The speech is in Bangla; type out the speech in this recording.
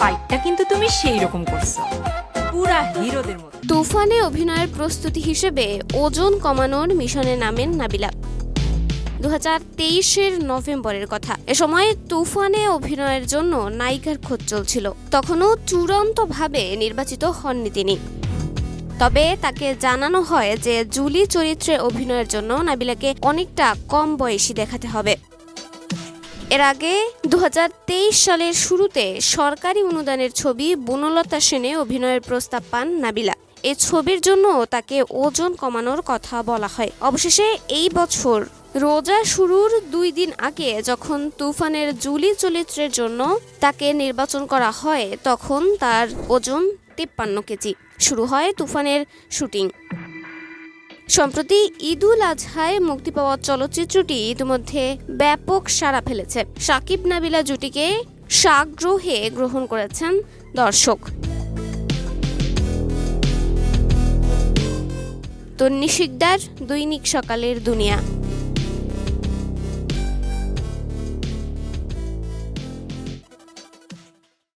ফাইটটা কিন্তু তুমি সেই রকম করছো, পুরা হিরোদের মতো। তুফানে অভিনয়ের প্রস্তুতি হিসেবে ওজন কমানোর মিশনে নামেন নাবিলা। 2023-এর নভেম্বরের কথা। এ সময় তুফানে অভিনয়ের জন্য নায়িকার খোঁজ চলছিল। তখনও চূড়ান্তভাবে নির্বাচিত হননি তিনি। তবে তাকে জানানো হয় যে জুলি চরিত্রে অভিনয়ের জন্য নাবিলাকে অনেকটা কম বয়সী দেখাতে হবে। এর আগে 2023 সালের শুরুতে সরকারি অনুদানের ছবি বনলতা সেনে অভিনয়ের প্রস্তাব পান নাবিলা। এই ছবির জন্য তাকে ওজন কমানোর কথা বলা হয়। অবশেষে এই বছর রোজা শুরুর 2 দিন আগে যখন তুফানের জুলি চরিত্রের জন্য তাকে নির্বাচন করা হয়, তখন তার ওজন 53 কেজি। শুরু হয় তুফানের শুটিং। সম্প্রতি ঈদুল আজহায় মুক্তি পাওয়া চলচ্চিত্রটি ইতিমধ্যে ব্যাপক সাড়া ফেলেছে। শাকিব নাবিলা জুটিকে সাগ্রহে গ্রহণ করেছেন দর্শক। তন্নি শিকদার, দৈনিক সকালের দুনিয়া।